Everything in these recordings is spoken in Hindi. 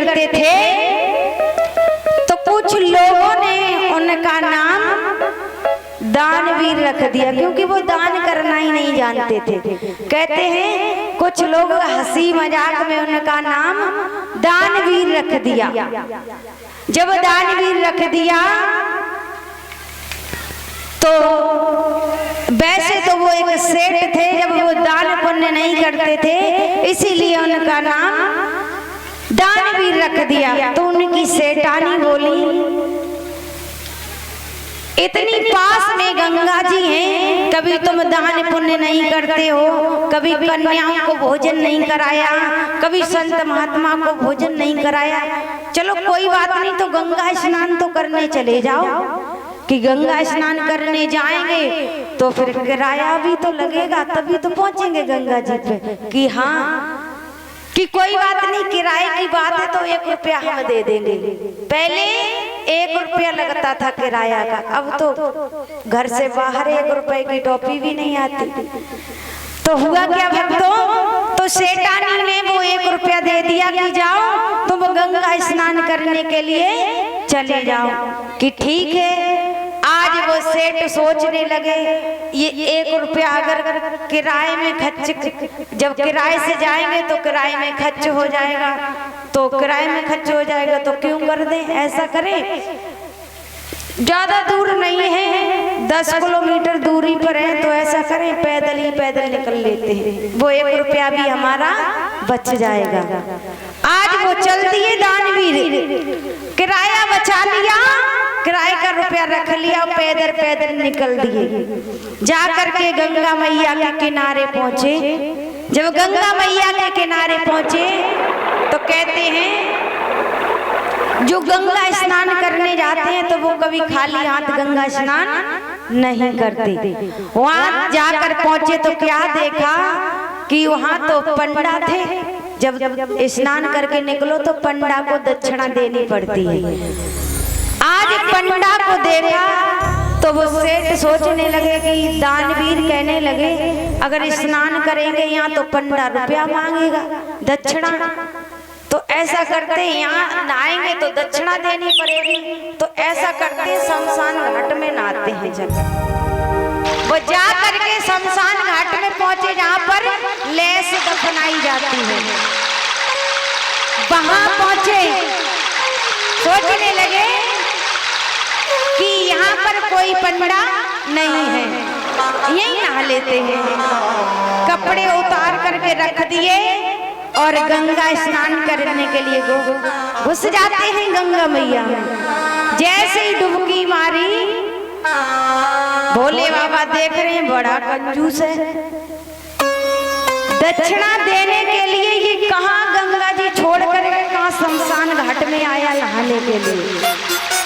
करते थे तो कुछ लोगों ने उनका नाम दानवीर रख दिया, क्योंकि वो दान करना ही नहीं जानते थे। कहते हैं कुछ लोग हंसी मजाक में उनका नाम दानवीर रख दिया। जब दानवीर रख दिया तो वैसे तो वो एक सेठ थे, जब वो दान पुण्य नहीं करते थे इसीलिए उनका नाम दानवीर रख दिया। तो उनकी सेठानी बोली, इतनी पास में गंगा जी हैं, कभी तुम दान पुण्य नहीं करते हो, कभी कन्याओं को भोजन नहीं कराया, कभी संत महात्मा को भोजन नहीं कराया। चलो कोई बात नहीं, तो गंगा स्नान तो करने चले जाओ। कि गंगा स्नान करने जाएंगे तो फिर किराया भी तो लगेगा, तभी तो पहुंचेंगे गंगा जी पे। कि हाँ, कि कोई बात नहीं, किराए की बात है तो 1 रुपया हम दे देंगे। पहले 1 रुपया लगता था किराया का, अब तो घर से बाहर 1 रुपए की टोपी भी नहीं आती। तो हुआ क्या भक्तों, तो सेठानी ने वो 1 रुपया दे दिया कि जाओ तुम गंगा स्नान करने के लिए चले जाओ। कि ठीक है। आज वो सेठ सोचने लगे ये 1 रुपया अगर किराए में खर्च, जब किराए से जाएंगे तो किराए में खर्च हो जाएगा, तो किराए में खर्च हो जाएगा तो क्यों कर दें, ऐसा करें। ज्यादा दूर नहीं है, 10 किलोमीटर दूरी पर है, तो ऐसा करें पैदल ही पैदल निकल लेते हैं, वो 1 रुपया भी हमारा बच जाएगा। आज वो चल दिए दानवीर, किराया बचा लिया, किराए का रुपया रख लिया, पैदल पैदल निकल दिए। जा करके गंगा मैया के किनारे पहुंचे। जब गंगा मैया के किनारे पहुंचे तो कहते हैं जो गंगा स्नान करने जाते हैं तो वो कभी खाली हाथ गंगा स्नान नहीं करते। वहां जाकर पहुंचे तो क्या देखा कि वहां तो पंडा थे। जब स्नान करके निकलो तो पंडा को दक्षिणा देनी पड़ती है। आज पंडा को देखा तो वो सेठ सोचने लगे कि दानवीर कहने लगे अगर स्नान करेंगे यहाँ तो पंडा रुपया मांगेगा दक्षिणा, तो ऐसा करते यहाँ नहाएंगे तो दक्षिणा देनी पड़ेगी, तो ऐसा करते शमशान घाट में नहाते हैं। जब वो जा करके शमशान घाट में पहुंचे जहाँ पर लेस दफनाई जाती है, वहां पहुंचे, सोचने लगे कि यहाँ पर कोई पंडा नहीं है, यही नहा लेते हैं। कपड़े उतार करके रख दिए और गंगा स्नान करने के लिए घुस जाते हैं गंगा मैया में। जैसे ही डुबकी मारी, भोले बाबा देख रहे हैं बड़ा कंजूस है, दक्षिणा देने के लिए ये कहाँ गंगा जी छोड़ कर कहाँ शमशान घाट में आया नहाने के लिए।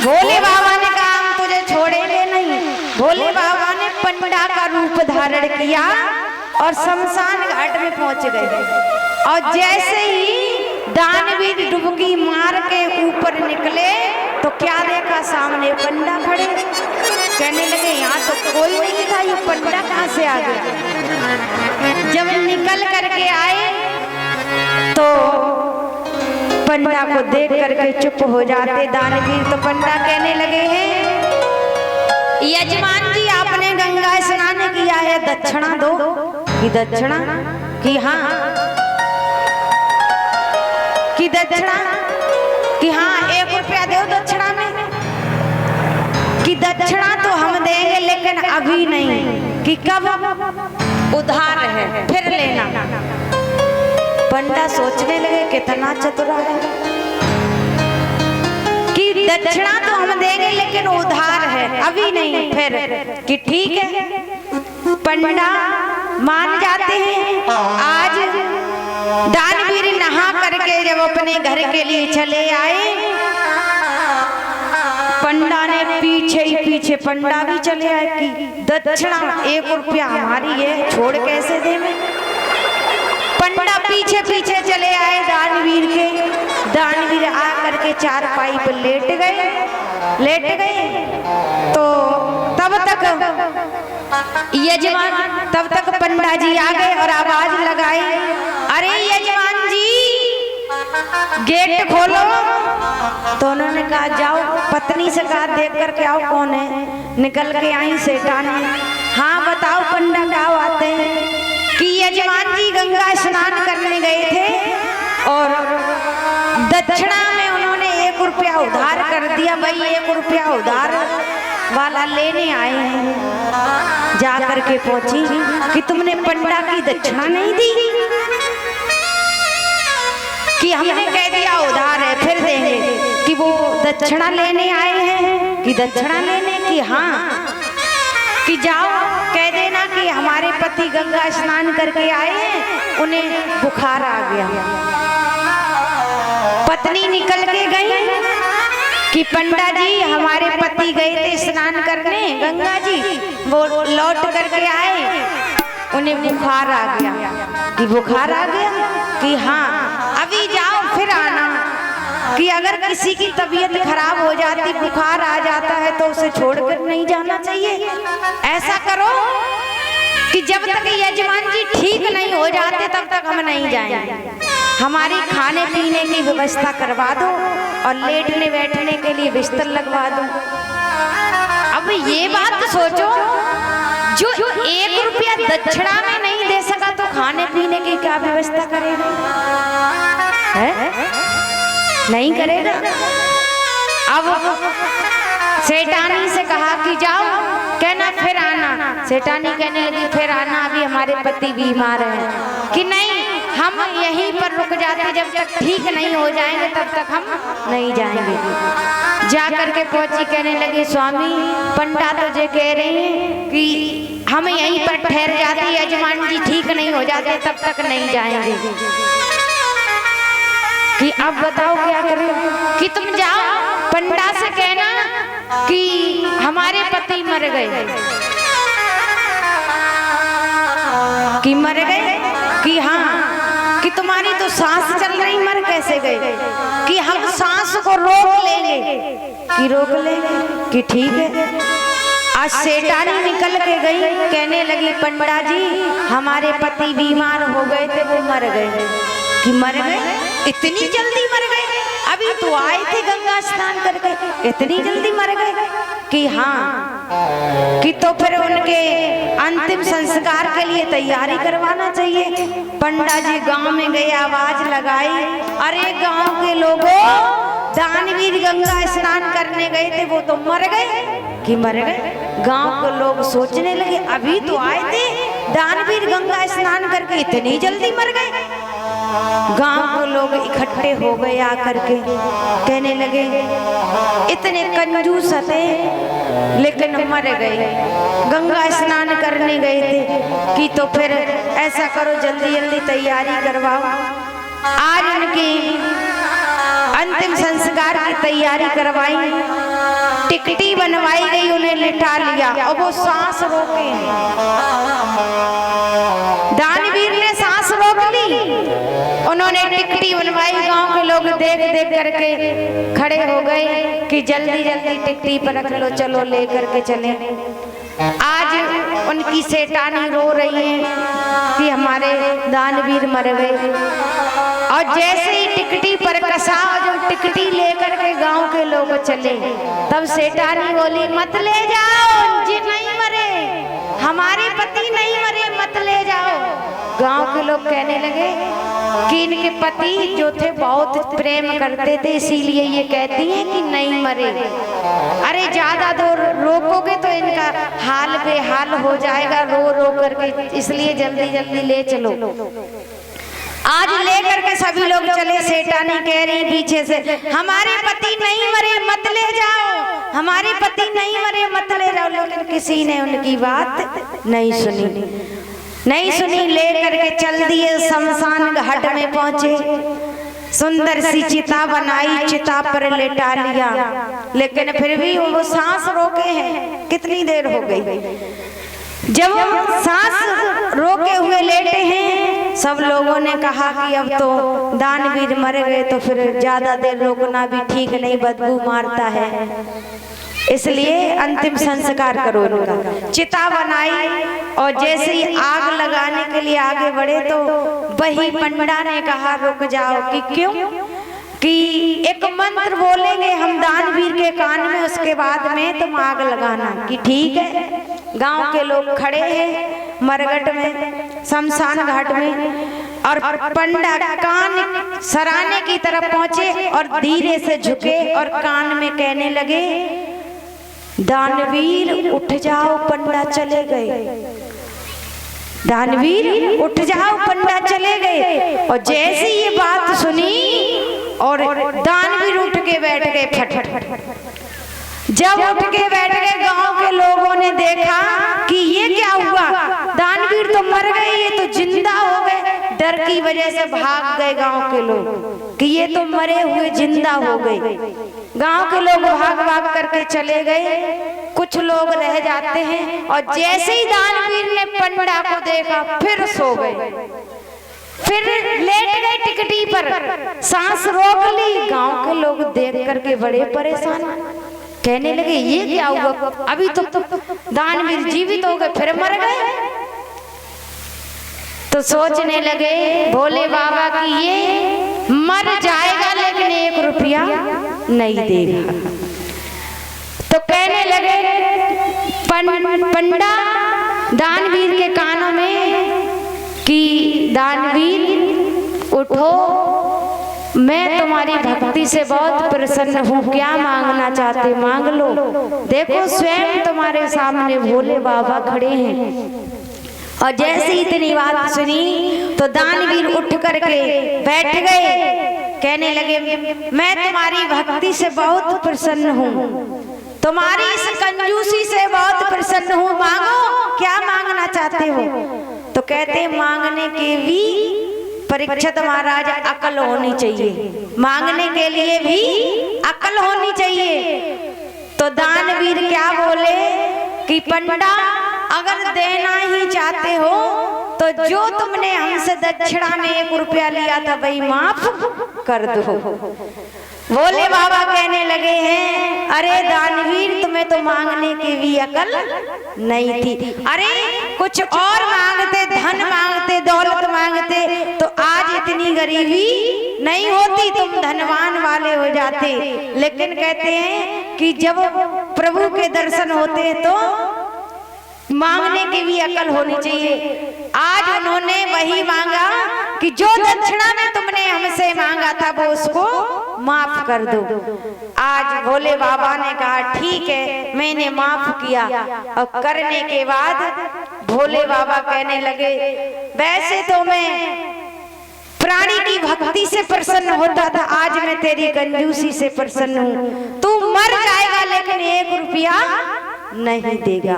भोले बाबा ने कहा हम तुझे छोड़ेंगे नहीं। भोले बाबा ने पंडा का रूप धारण किया और शमशान घाट में पहुंच गए। और जैसे ही दानवीर डुबकी मार के ऊपर निकले तो क्या देखा, सामने पंडा खड़े। कहने लगे यहाँ तो कोई नहीं था, ये पंडा कहाँ से आ गया। जब निकल करके आए तो पंडा को देख करके चुप हो जाते दानवीर। तो पंडा कहने लगे हैं यजमान जी आपने गंगा स्नान किया है, दक्षिणा दो। कि दक्षिणा, कि हाँ, कि दक्षिणा, कि हाँ 1 रुपया दो दक्षिणा में। कि दक्षिणा तो हम देंगे लेकिन अभी नहीं। कि कब, उधार है फिर लेना। पंडा सोचने लगे कितना चतुरा है, कि दक्षिणा तो हम देंगे लेकिन उधार है अभी नहीं फिर। कि ठीक है, पंडा मान जाते हैं। आज दानवीर नहा करके जब अपने घर के लिए चले आए, पंडा ने पीछे ही पीछे पंडा भी चले आए कि दक्षिणा 1 रुपया हमारी है, छोड़ कैसे दे मैं। पंडा पीछे पीछे चले आए दानवीर के। दानवीर आ करके चारपाई पर लेट गए। तो तब तक यजमान, तब तक पंडा जी आ गए और आवाज लगाई, अरे यजमान जी गेट खोलो। तो उन्होंने कहा जाओ, पत्नी से कहा देख करके आओ कौन है। निकल के आई सेठानी। हाँ बताओ पंडा क्या आते हैं कि यजमान जी गंगा स्नान करने गए थे और दक्षिणा में उन्होंने 1 रुपया उधार कर दिया। भाई 1 रुपया उधार वाला लेने आए हैं। जा करके पहुंची कि तुमने पंडा की दक्षिणा नहीं दी, कि हमने कह दिया उधार है फिर देंगे, कि वो दक्षिणा लेने आए हैं कि दक्षिणा लेने की। हाँ कि जाओ कह देना कि हमारे पति गंगा स्नान करके आए हैं, उन्हें बुखार आ गया। पत्नी निकल के गई कि पंडा जी हमारे पति गए थे स्नान करने गंगा जी, वो लौट करके आए, उन्हें बुखार आ गया। कि बुखार आ गया कि हाँ अभी जाओ फिर आना। कि अगर किसी की तबीयत खराब हो जाती, बुखार आ जाता है तो उसे छोड़कर नहीं जाना चाहिए। ऐसा करो कि जब तक यजमान जी ठीक नहीं हो जाते तब तक हम नहीं जाएंगे। हमारी खाने पीने की व्यवस्था करवा दो और लेटने बैठने के लिए बिस्तर लगवा दो। अब ये बात सोचो, जो 1 रुपया दक्षिणा में नहीं दे सका तो खाने पीने की क्या व्यवस्था करेगा? है? नहीं करेगा। अब सेठानी से कहा कि जाओ, कहना फिर आना। सेठानी कहने लगी फिर आना, अभी हमारे पति बीमार हैं। कि नहीं हम यहीं पर रुक जाते, जब तक ठीक नहीं हो जाएंगे तब तक हम नहीं जाएंगे। जा करके पहुंची, कहने लगी स्वामी पंडा तुझे कह रहे हैं कि हम यहीं पर ठहर जाते, यजमान जी ठीक नहीं हो जाते तब तक नहीं जाएंगे। कि अब बताओ क्या करें? कि तुम जाओ पंडा से कहना कि हमारे पति मर गए। कि मर गए? कि हाँ। कि तुम्हारी तो सांस चल रही, मर कैसे गए? कि हम सांस को रोक लेंगे। कि रोक लेंगे? कि ठीक है। आज सेठानी निकल के गई, कहने लगी पंडा जी हमारे पति बीमार हो गए थे, वो मर गए। कि मर गए? इतनी जल्दी मर गए? अभी तो आए थे गंगा स्नान करके, इतनी जल्दी मर गए? कि हाँ। कि तो फिर उनके अंतिम संस्कार के लिए तैयारी करवाना चाहिए। पंडा जी गांव में गए, आवाज लगाई, अरे गांव के लोगों, दानवीर गंगा स्नान करने गए थे, वो तो मर गए। कि मर गए? गांव के लोग सोचने लगे अभी तो आए थे दानवीर गंगा स्नान करके, इतनी जल्दी मर गए। गांव के लोग इकट्ठे हो गए, आकर के कहने लगे इतने कंजूस थे लेकिन मर गए, गंगा स्नान करने गए थे। कि तो फिर ऐसा करो जल्दी जल्दी तैयारी करवाओ। आज उनकी अंतिम संस्कार की तैयारी करवाई, टिकटी बनवाई गई, उन्हें लिटा लिया और वो सांस रोके। दानवीर ने सांस रोक ली, उन्होंने टिकटी बनवाई। गांव के लोग देख देख करके खड़े हो गए कि जल्दी जल्दी टिकटी पर रख लो, चलो ले करके चले। आज उनकी सेठानी रो रही है कि हमारे दानवीर मर गए। और जैसे ही टिकटी पर कसा, जो टिकटी लेकर के गांव के लोग चले, तब सेठानी बोली मत ले जाओ, जी नहीं मरे, हमारे पति नहीं मरे, मत ले जाओ। गांव के लोग कहने लगे कि इनके पति जो थे बहुत प्रेम करते थे, इसीलिए ये कहती हैं कि नहीं मरे। अरे ज्यादा दूर रोकोगे तो इनका हाल बेहाल हो जाएगा रो रो करके, इसलिए जल्दी जल्दी ले चलो। आज लेकर के सभी लोग चले। सेठानी कह रही पीछे से हमारे पति नहीं मरे, मत ले जाओ, हमारे पति नहीं मरे, मत ले जाओ। लेकिन किसी ने उनकी बात नहीं सुनी। ले करके चल दिए, शमशान घाट में पहुंचे, सुंदर सी चिता बनाई, चिता पर लेटा लिया। लेकिन फिर भी वो सांस रोके हैं। कितनी देर हो गई? जब सांस रोके हुए लेटे हैं, सब लोगों ने कहा कि अब तो दानवीर मर गए, तो फिर ज्यादा देर रोकना भी ठीक नहीं, बदबू मारता है, इसलिए अंतिम संस्कार करो इनका। चिता बनाई और जैसे ही आग लगाने के लिए आगे बढ़े तो वही पंडा ने कहा रुक जाओ। कि क्यों? कि एक मंत्र बोलेंगे हम दानवीर के कान में, उसके बाद में तुम आग लगाना। कि ठीक है। गांव के लोग खड़े हैं मरघट में, शमशान घाट में, और पंडा कान सराने की तरफ पहुंचे और धीरे से झुके और कान में कहने लगे, दानवीर उठ जाओ, पंडा चले गए। दानवीर उठ जाओ, पंडा चले गए। और जैसे ये बात सुनी और दानवीर उठ के बैठ गए फट। जब उठ के बैठ गए, गांव के लोगों ने देखा कि ये क्या हुआ, दानवीर तो मर गए, ये तो जिंदा हो गए। डर की वजह से भाग गए गांव के लोग कि ये तो मरे हुए जिंदा हो गए। गांव के लोग भाग भाग करके चले गए, कुछ लोग रह जाते हैं। और जैसे ही दानवीर ने पंडा को देखा फिर सो गए, फिर लेट गए टिकटी पर, सांस रोक ली। गांव के लोग देख करके बड़े परेशान, कहने लगे ये क्या हुआ, अभी तो दानवीर जीवित हो गए फिर मर गए। तो सोचने लगे भोले बाबा की ये मर जाएगा लेकिन 1 रुपया नहीं देगा। तो कहने लगे पंडा दानवीर के कानों में कि दानवीर उठो, मैं तुम्हारी भक्ति से बहुत प्रसन्न हूँ, क्या मांगना चाहते मांग लो। देखो स्वयं तुम्हारे सामने भोले बाबा खड़े हैं। और जैसे ही इतनी बात सुनी तो दानवीर उठ करके बैठ गए, कहने लगे मैं तुम्हारी भक्ति से बहुत प्रसन्न हूँ, तुम्हारी इस कंजूसी से बहुत प्रसन्न हूँ, मांगो क्या मांगना चाहते हो। तो कहते मांगने के भी परीक्षित महाराज अकल होनी चाहिए, मांगने के लिए भी अकल होनी चाहिए। तो दानवीर क्या बोले कि पंडा अगर देना ही चाहते हो तो जो तुमने हमसे दक्षिणा में 1 रुपया लिया था वही माफ कर दो। भोले बाबा कहने लगे हैं, अरे दानवीर तुम्हें तो मांगने की भी अकल नहीं थी, अरे कुछ और मांगते, धन मांगते, दौलत मांगते तो आज इतनी गरीबी नहीं होती, तुम धनवान वाले हो जाते। लेकिन कहते हैं कि जब प्रभु के दर्शन होते हैं तो मांगने की भी अकल होनी चाहिए। आज उन्होंने वही मांगा कि जो दक्षिणा में तुमने हमसे मांगा था वो उसको माफ कर दो। आज भोले बाबा ने कहा ठीक है मैंने माफ किया। और करने के बाद भोले बाबा कहने लगे वैसे तो मैं प्राणी की भक्ति से प्रसन्न होता था, आज मैं तेरी कंजूसी से प्रसन्न हूँ। तू मर जाएगा लेकिन 1 रुपया नहीं देगा।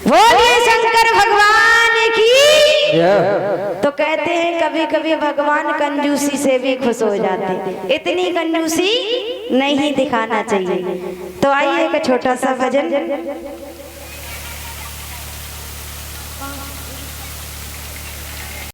बोलिए शंकर भगवान की। तो कहते हैं कभी कभी भगवान कंजूसी से भी खुश हो जाते, इतनी कंजूसी नहीं दिखाना चाहिए। तो आइए एक छोटा सा भजन।